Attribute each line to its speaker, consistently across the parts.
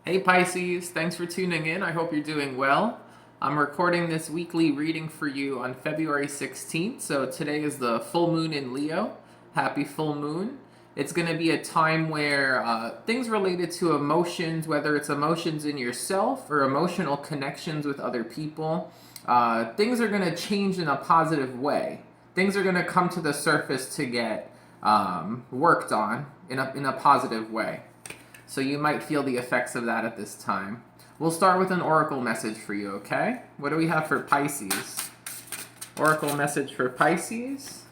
Speaker 1: Hey Pisces, thanks for tuning in. I hope you're doing well. I'm recording this weekly reading for you on February 16th. So today is the full moon in Leo. Happy full moon. It's going to be a time where things related to emotions, whether it's emotions in yourself or emotional connections with other people, things are going to change in a positive way. Things are going to come to the surface to get worked on in a positive way. So you might feel the effects of that at this time. We'll start with an oracle message for you, okay? What do we have for Pisces? Oracle message for Pisces.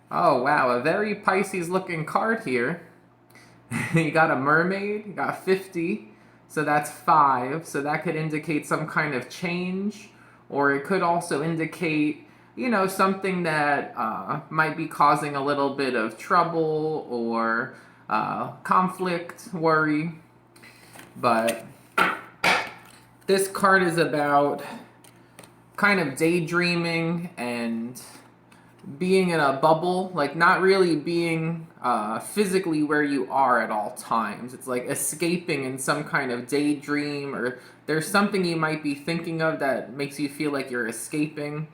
Speaker 1: Oh, wow, a very Pisces looking card here. You got a mermaid, you got 50, so that's 5. So that could indicate some kind of change, or it could also indicate, something that might be causing a little bit of trouble or conflict, worry. But this card is about kind of daydreaming and being in a bubble, like not really being physically where you are at all times. It's like escaping in some kind of daydream, or there's something you might be thinking of that makes you feel like you're escaping.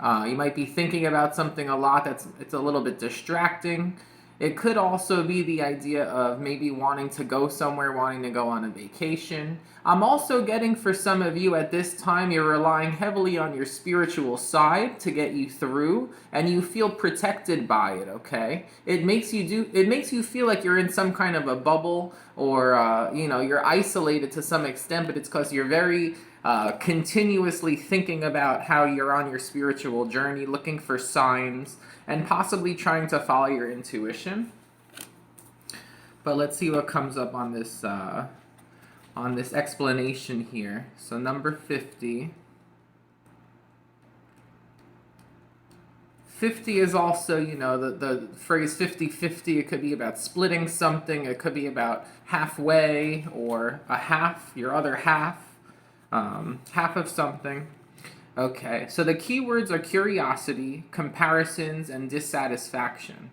Speaker 1: You might be thinking about something a lot it's a little bit distracting. It could also be the idea of maybe wanting to go somewhere, wanting to go on a vacation. I'm also getting for some of you at this time, you're relying heavily on your spiritual side to get you through, and you feel protected by it, okay? It makes you feel like you're in some kind of a bubble, or you're isolated to some extent, but it's because you're very continuously thinking about how you're on your spiritual journey, looking for signs, and possibly trying to follow your intuition. But let's see what comes up on this explanation here. So number 50. 50 is also, the phrase 50-50. It could be about splitting something. It could be about halfway or a half, your other half, half of something. Okay, so the keywords are curiosity, comparisons, and dissatisfaction.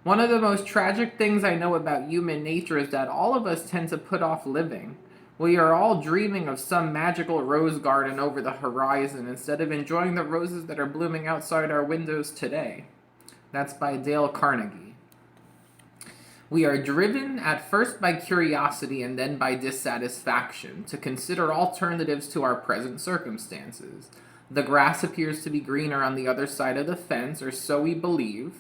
Speaker 1: One of the most tragic things I know about human nature is that all of us tend to put off living. We are all dreaming of some magical rose garden over the horizon instead of enjoying the roses that are blooming outside our windows today. That's by Dale Carnegie. We are driven at first by curiosity and then by dissatisfaction to consider alternatives to our present circumstances. The grass appears to be greener on the other side of the fence, or so we believe.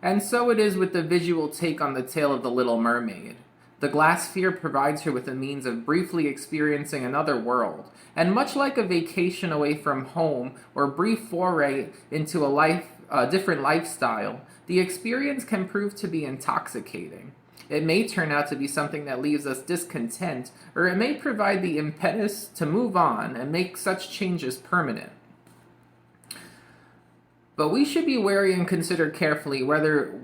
Speaker 1: And so it is with the visual take on the tale of the Little Mermaid. The glass sphere provides her with a means of briefly experiencing another world, and much like a vacation away from home or brief foray into a different lifestyle, the experience can prove to be intoxicating. It may turn out to be something that leaves us discontent, or it may provide the impetus to move on and make such changes permanent. But we should be wary and consider carefully whether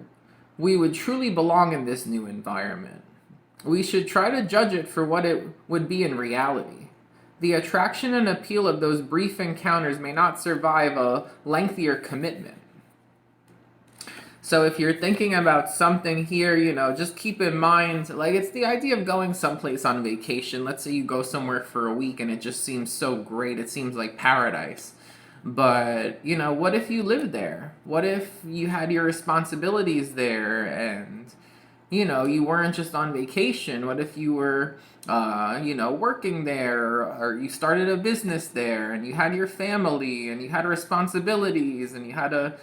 Speaker 1: we would truly belong in this new environment. We should try to judge it for what it would be in reality. The attraction and appeal of those brief encounters may not survive a lengthier commitment. So if you're thinking about something here, just keep in mind, like, it's the idea of going someplace on vacation. Let's say you go somewhere for a week and it just seems so great. It seems like paradise. But, what if you lived there? What if you had your responsibilities there and, you weren't just on vacation? What if you were, working there, or you started a business there and you had your family and you had responsibilities and you had to,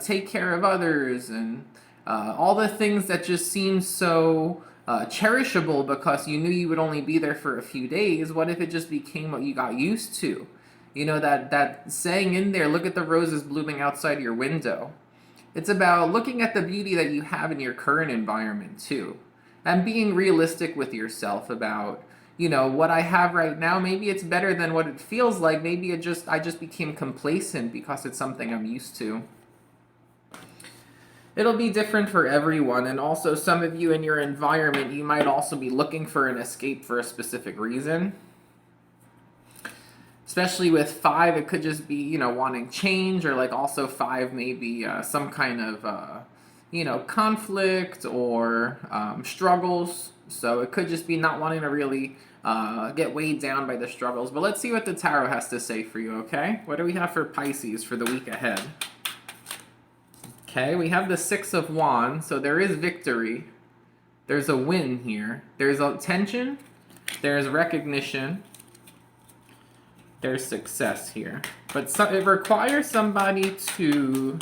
Speaker 1: take care of others and all the things that just seem so cherishable because you knew you would only be there for a few days? What if it just became what you got used to? That saying in there, look at the roses blooming outside your window. It's about looking at the beauty that you have in your current environment too. And being realistic with yourself about, what I have right now, maybe it's better than what it feels like. Maybe I just became complacent because it's something I'm used to. It'll be different for everyone, and also some of you in your environment, you might also be looking for an escape for a specific reason. Especially with 5, it could just be, wanting change, or like also 5 maybe some kind of, conflict or struggles So it could just be not wanting to really get weighed down by the struggles. But let's see what the tarot has to say for you, okay? What do we have for Pisces for the week ahead? Okay, we have the Six of Wands, so there is victory. There's a win here. There's attention. There's recognition. There's success here. But it requires somebody to...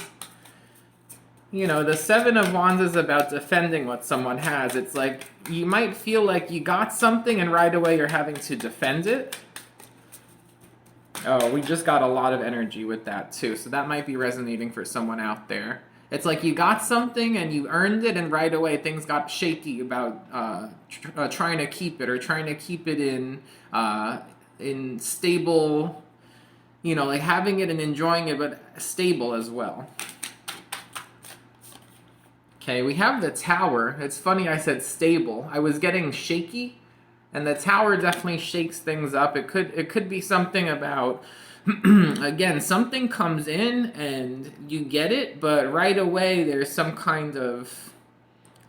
Speaker 1: You know, the Seven of Wands is about defending what someone has. It's like, you might feel like you got something and right away you're having to defend it. Oh, we just got a lot of energy with that too. So that might be resonating for someone out there. It's like you got something and you earned it, and right away things got shaky about trying to keep it, or trying to keep it in stable, you know, like having it and enjoying it, but stable as well. Okay, we have the Tower. It's funny I said stable. I was getting shaky, and the Tower definitely shakes things up. It could be something about again, something comes in and you get it, but right away there's some kind of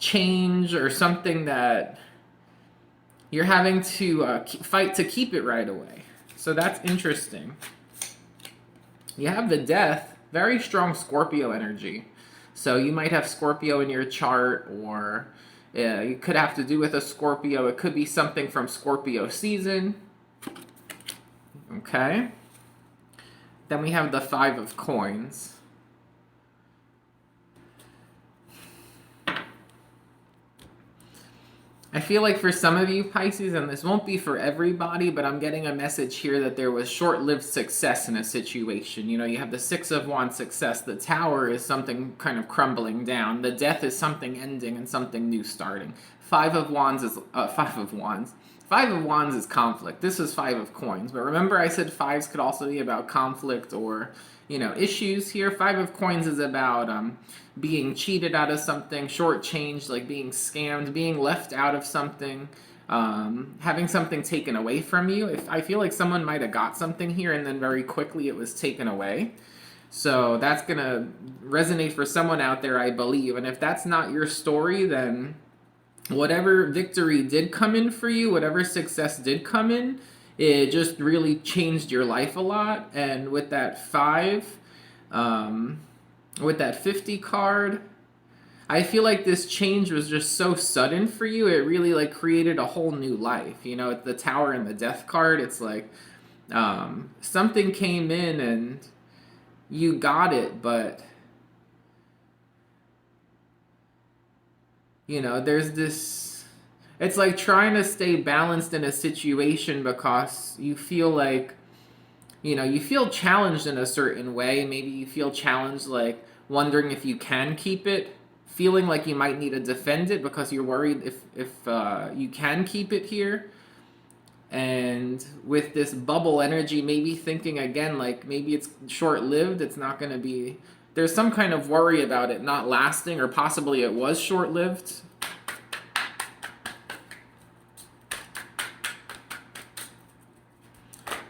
Speaker 1: change or something that you're having to fight to keep it right away. So that's interesting. You have the Death, very strong Scorpio energy. So you might have Scorpio in your chart, or you could have to do with a Scorpio. It could be something from Scorpio season. Okay. Then we have the Five of Coins. I feel like for some of you Pisces, and this won't be for everybody, but I'm getting a message here that there was short-lived success in a situation. You know, you have the Six of Wands success. The Tower is something kind of crumbling down. The Death is something ending and something new starting. Five of Wands is Five of Wands is conflict. This is Five of Coins. But remember I said fives could also be about conflict or, you know, issues here. Five of Coins is about being cheated out of something, shortchanged, like being scammed, being left out of something, having something taken away from you. If I feel like someone might have got something here and then very quickly it was taken away. So that's going to resonate for someone out there, I believe. And if that's not your story, then whatever victory did come in for you, whatever success did come in, it just really changed your life a lot. And with that 5, with that 50 card, I feel like this change was just so sudden for you. It really like created a whole new life. You know, the Tower and the Death card, it's like something came in and you got it, but you know, there's this, it's like trying to stay balanced in a situation because you feel like, you know, you feel challenged in a certain way. Maybe you feel challenged, like wondering if you can keep it, feeling like you might need to defend it because you're worried if you can keep it here. And with this bubble energy, maybe thinking again, like maybe it's short-lived, it's not going to be, there's some kind of worry about it not lasting, or possibly it was short-lived.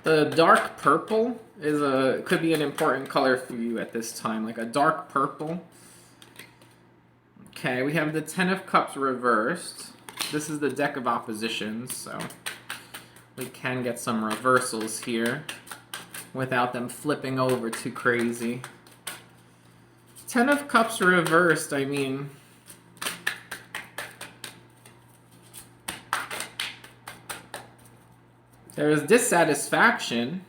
Speaker 1: The dark purple could be an important color for you at this time, like a dark purple. Okay, we have the Ten of Cups reversed. This is the deck of oppositions, so we can get some reversals here without them flipping over too crazy. Ten of Cups reversed, I mean, there is dissatisfaction.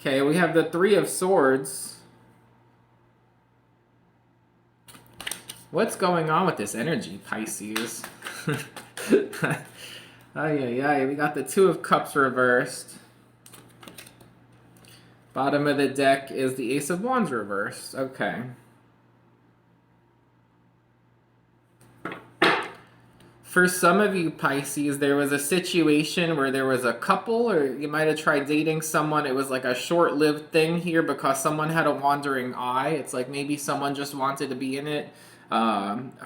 Speaker 1: Okay, we have the Three of Swords. What's going on with this energy, Pisces? Ay, ay, ay. We got the Two of Cups reversed. Bottom of the deck is the Ace of Wands reversed. Okay. For some of you Pisces, there was a situation where there was a couple, or you might have tried dating someone. It was like a short-lived thing here because someone had a wandering eye. It's like maybe someone just wanted to be in it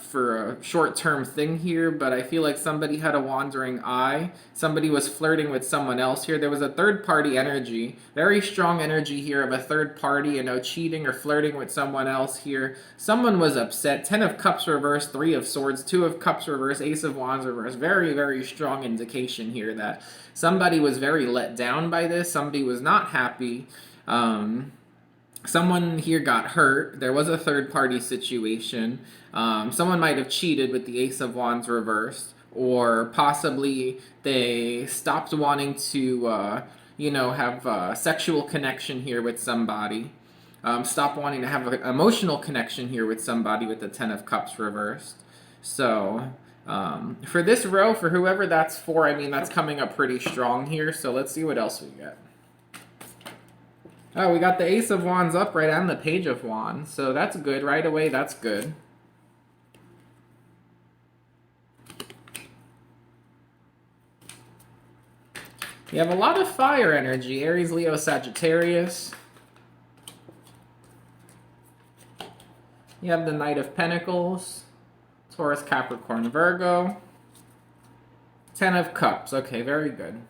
Speaker 1: for a short-term thing here, but I feel like somebody had a wandering eye. Somebody was flirting with someone else here. There was a third-party energy, very strong energy here of a third party, cheating or flirting with someone else here. Someone was upset. 10 of Cups reversed, 3 of Swords, 2 of Cups reversed, Ace of Wands reversed. Very, very strong indication here that somebody was very let down by this. Somebody was not happy. Someone here got hurt. There was a third party situation. Someone might have cheated with the Ace of Wands reversed, or possibly they stopped wanting to, have a sexual connection here with somebody. Stop wanting to have an emotional connection here with somebody with the 10 of Cups reversed. So, for this row, for whoever that's for, that's coming up pretty strong here. So let's see what else we get. Oh, we got the Ace of Wands upright and the Page of Wands. So that's good. Right away, that's good. You have a lot of fire energy. Aries, Leo, Sagittarius. You have the Knight of Pentacles. Taurus, Capricorn, Virgo. 10 of Cups. Okay, very good.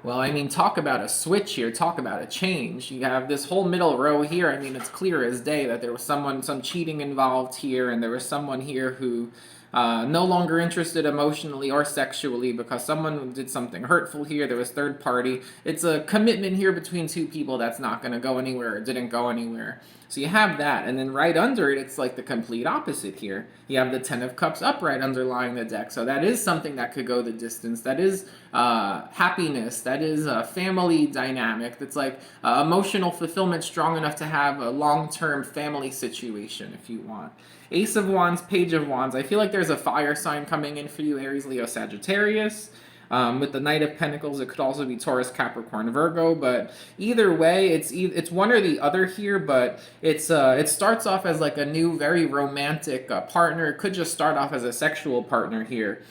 Speaker 1: Well, talk about a switch here. Talk about a change. You have this whole middle row here. It's clear as day that there was some cheating involved here, and there was someone here who no longer interested emotionally or sexually because someone did something hurtful here. There was third party. It's a commitment here between two people that's not going to go anywhere or didn't go anywhere. So you have that, and then right under it, it's like the complete opposite here. You have the 10 of Cups upright underlying the deck. So that is something that could go the distance. That is happiness. That is a family dynamic. That's like emotional fulfillment strong enough to have a long-term family situation if you want. Ace of Wands, Page of Wands. I feel like there's a fire sign coming in for you, Aries, Leo, Sagittarius. With the Knight of Pentacles, it could also be Taurus, Capricorn, Virgo. But either way, it's one or the other here. But it starts off as like a new, very romantic partner. It could just start off as a sexual partner here,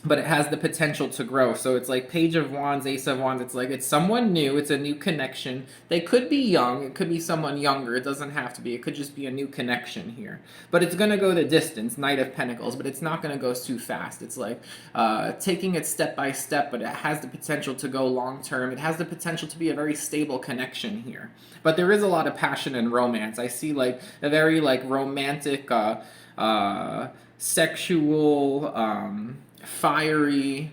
Speaker 1: but it has the potential to grow. So it's like Page of Wands, Ace of Wands. It's like it's someone new. It's a new connection. They could be young. It could be someone younger. It doesn't have to be. It could just be a new connection here. But it's going to go the distance, Knight of Pentacles, but it's not going to go too fast. It's like taking it step by step, but it has the potential to go long term. It has the potential to be a very stable connection here. But there is a lot of passion and romance. I see like a very like romantic, sexual, fiery,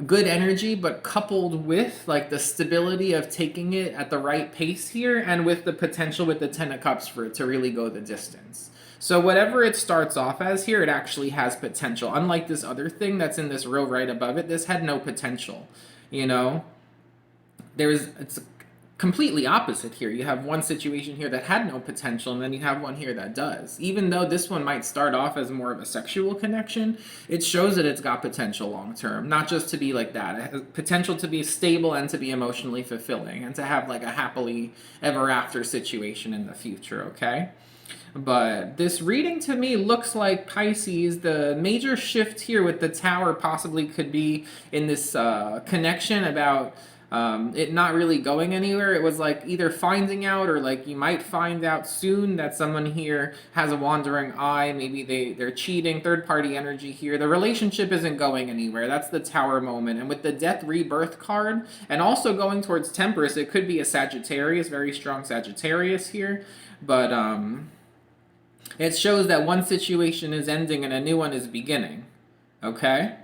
Speaker 1: good energy, but coupled with like the stability of taking it at the right pace here, and with the potential with the 10 of Cups for it to really go the distance. So whatever it starts off as here, it actually has potential. Unlike this other thing that's in this row right above it, this had no potential. It's completely opposite here. You have one situation here that had no potential, and then you have one here that does. Even though this one might start off as more of a sexual connection, it shows that it's got potential long term, not just to be like that. It has potential to be stable and to be emotionally fulfilling and to have like a happily ever after situation in the future, okay? But this reading to me looks like Pisces. The major shift here with the Tower possibly could be in this connection about it not really going anywhere. It was like either finding out, or like you might find out soon that someone here has a wandering eye. Maybe they're cheating, third party energy here. The relationship isn't going anywhere. That's the Tower moment. And with the Death Rebirth card, and also going towards Temperance, it could be a Sagittarius, very strong Sagittarius here. But it shows that one situation is ending and a new one is beginning. Okay?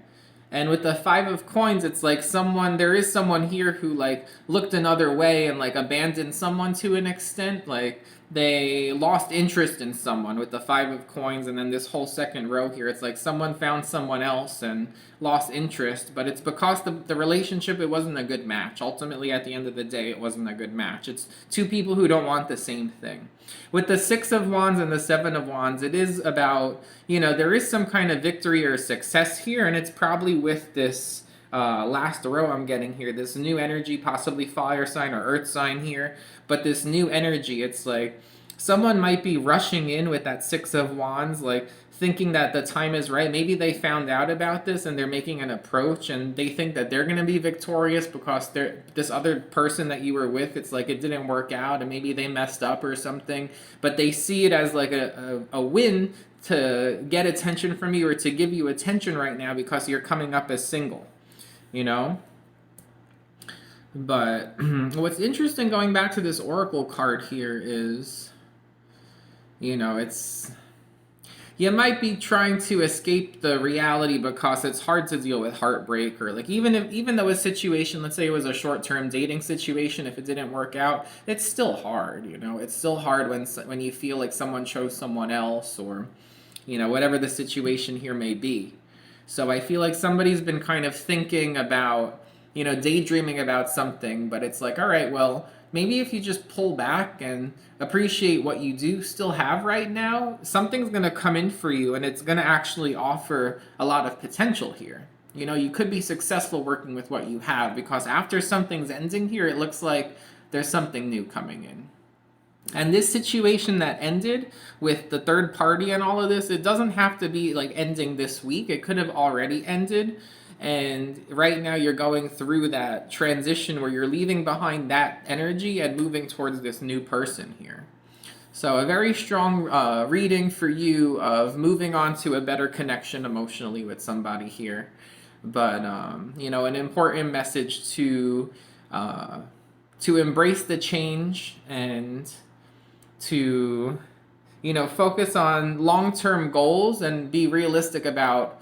Speaker 1: And with the 5 of Coins, it's like there is someone here who like looked another way and like abandoned someone to an extent. Like they lost interest in someone with the 5 of Coins, and then this whole second row here, it's like someone found someone else and lost interest, but it's because the relationship, it wasn't a good match. Ultimately, at the end of the day, it wasn't a good match. It's two people who don't want the same thing. With the 6 of Wands and the 7 of Wands, it is about, there is some kind of victory or success here, and it's probably with this last row I'm getting here, this new energy, possibly fire sign or earth sign here, but this new energy, it's like someone might be rushing in with that 6 of Wands, like thinking that the time is right. Maybe they found out about this and they're making an approach and they think that they're going to be victorious because this other person that you were with, it's like it didn't work out and maybe they messed up or something, but they see it as like a win to get attention from you or to give you attention right now because you're coming up as single, you know? But what's interesting going back to this oracle card here is, you know, it's you might be trying to escape the reality because it's hard to deal with heartbreak, or like even though a situation, let's say it was a short-term dating situation, if it didn't work out, it's still hard, you know. It's still hard when you feel like someone chose someone else, or you know, whatever the situation here may be. So I feel like somebody's been kind of thinking about, you know, daydreaming about something, but it's like, all right, well, maybe if you just pull back and appreciate what you do still have right now, something's going to come in for you and it's going to actually offer a lot of potential here. You know, you could be successful working with what you have because after something's ending here, it looks like there's something new coming in. And this situation that ended with the third party and all of this, it doesn't have to be like ending this week. It could have already ended. And right now you're going through that transition where you're leaving behind that energy and moving towards this new person here. So a very strong reading for you of moving on to a better connection emotionally with somebody here. But, you know, an important message to embrace the change and to, you know, focus on long-term goals and be realistic about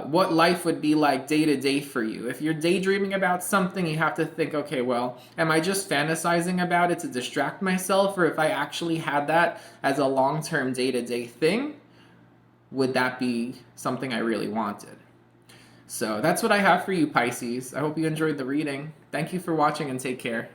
Speaker 1: what life would be like day to day for you. If you're daydreaming about something, you have to think, okay, well, am I just fantasizing about it to distract myself? Or if I actually had that as a long-term day to day thing, would that be something I really wanted? So that's what I have for you, Pisces. I hope you enjoyed the reading. Thank you for watching and take care.